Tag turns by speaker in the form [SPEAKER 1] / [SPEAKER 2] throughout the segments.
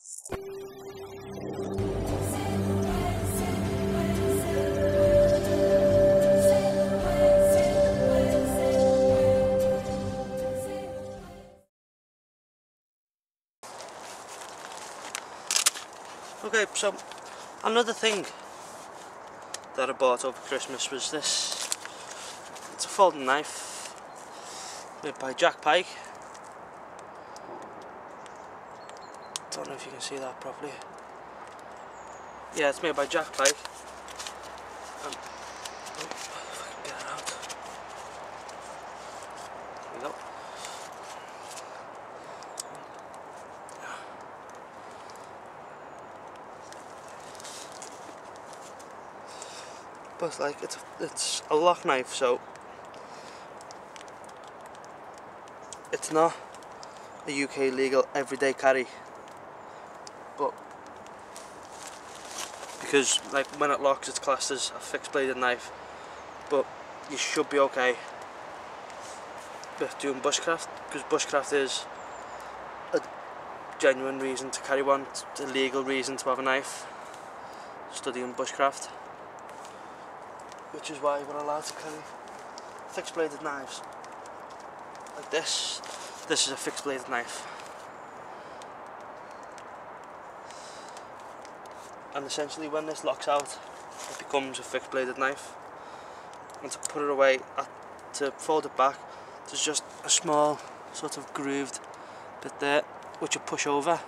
[SPEAKER 1] Okay, so another thing that I bought over Christmas was this. It's a folding knife made by Pyke. Don't know if you can see that properly. Yeah, it's made by Pyke. Oh, if I can get it out. There we go. But like it's a lock knife, so it's not a UK legal everyday carry. But because like when it locks, it's classed as a fixed bladed knife. But you should be okay with doing bushcraft, because bushcraft is a genuine reason to carry one. It's a legal reason to have a knife. Studying bushcraft, which is why we're allowed to carry fixed bladed knives like this. This is a fixed bladed knife, and essentially when this locks out, it becomes a fixed bladed knife. And to put it away, to fold it back, there's just a small sort of grooved bit there which you push over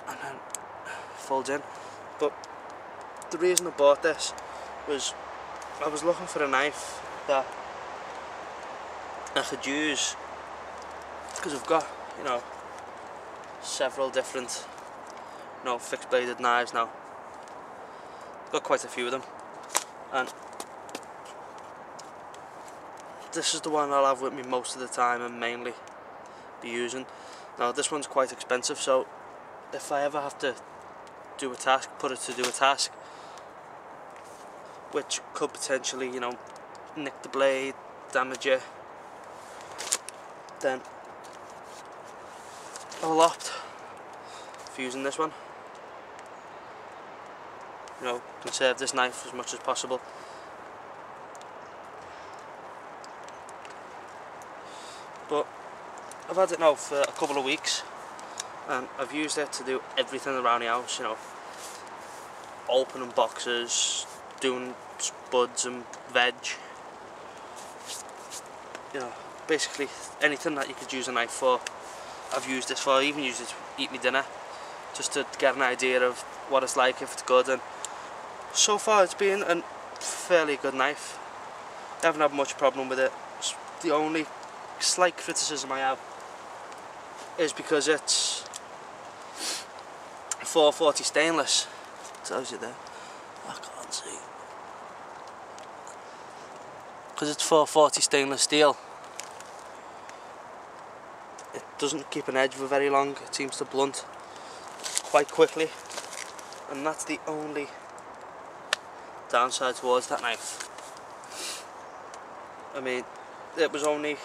[SPEAKER 1] and then folds in. But the reason I bought this was I was looking for a knife that I could use, because I've got, you know, several different, you know, fixed bladed knives now. I've got quite a few of them, and this is the one I'll have with me most of the time and mainly be using. Now this one's quite expensive, so if I ever have to do a task, put it to do a task which could potentially, you know, nick the blade, damage it, then I'll opt for using this one. You know, conserve this knife as much as possible. But I've had it now for a couple of weeks, and I've used it to do everything around the house, you know, opening boxes, doing spuds and veg, you know, basically anything that you could use a knife for, I've used this for. I even used it to eat my dinner, just to get an idea of what it's like, if it's good, and so far it's been a fairly good knife. I haven't had much problem with it. The only slight criticism I have is because it's 440 stainless. It tells you there. I can't see. Because it's 440 stainless steel, it doesn't keep an edge for very long. It seems to blunt quite quickly, and that's the only downside towards that knife. I mean, it was only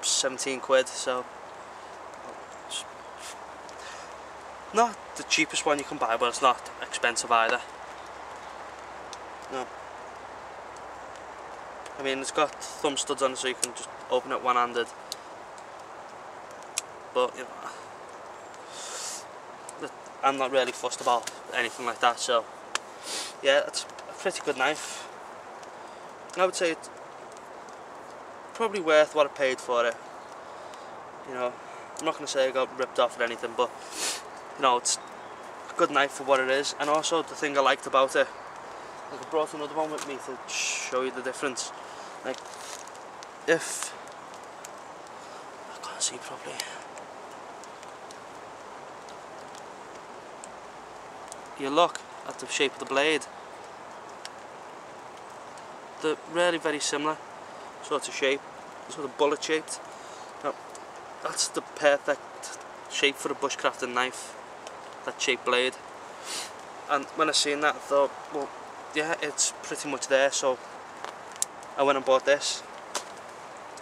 [SPEAKER 1] 17 quid, so it's not the cheapest one you can buy, but it's not expensive either. No. I mean, it's got thumb studs on it, so you can just open it one-handed. But, you know, I'm not really fussed about anything like that, so yeah, it's a pretty good knife. I would say it's probably worth what I paid for it. You know, I'm not going to say I got ripped off or anything, but you know, it's a good knife for what it is. And also the thing I liked about it, like, I brought another one with me to show you the difference. Like, if I can't see properly, you look at the shape of the blade, they're really very similar sort of shape, sort of bullet shaped. Now, that's the perfect shape for a bushcrafting knife, that shaped blade. And when I seen that, I thought, well, yeah, it's pretty much there, so I went and bought this.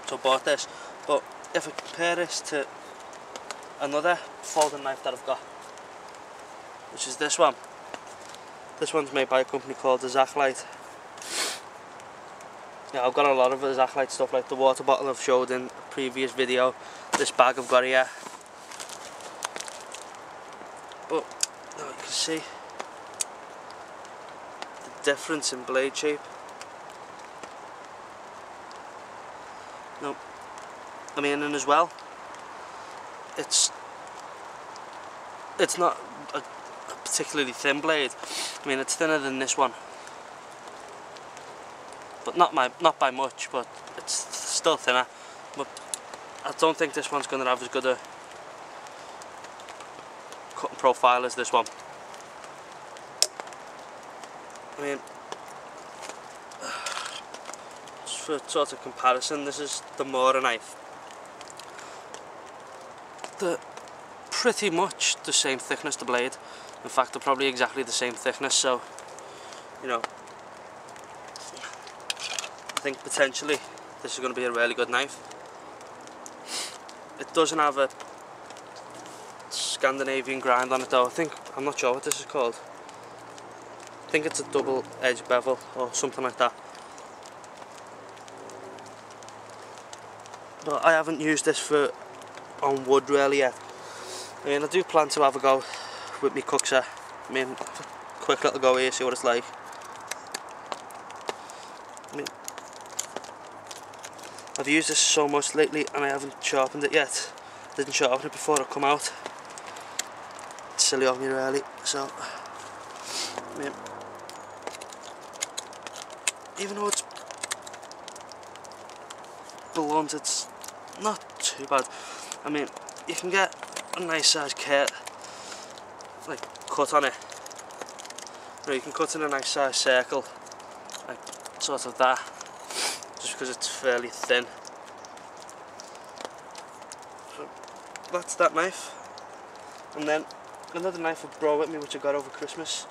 [SPEAKER 1] But if I compare this to another folding knife that I've got, which is this one. This one's made by a company called the Zachlite. Yeah, I've got a lot of the Zachlite stuff, like the water bottle I've showed in a previous video, this bag I've got here. But now you can see the difference in blade shape. No, I mean, and as well, it's not a particularly thin blade. I mean, it's thinner than this one, but not by much. But it's still thinner. But I don't think this one's going to have as good a cutting profile as this one. I mean, just for sort of comparison, this is the Mora knife. They're pretty much the same thickness, the blade. In fact, they're probably exactly the same thickness, so, you know, I think potentially this is going to be a really good knife. It doesn't have a Scandinavian grind on it though. I'm not sure what this is called. I think it's a double edge bevel or something like that. But I haven't used this on wood really yet. I mean, I do plan to have a go with my cookser. I mean, quick little go here, see what it's like. I mean, I've used this so much lately and I haven't sharpened it yet. I didn't sharpen it before it come out. It's silly of me really, so I mean, even though it's blunt, it's not too bad. I mean, you can get a nice size cut, like cut on it. You know, you can cut in a nice size circle, like sort of that, just because it's fairly thin. So that's that knife. And then another knife I brought with me, which I got over Christmas.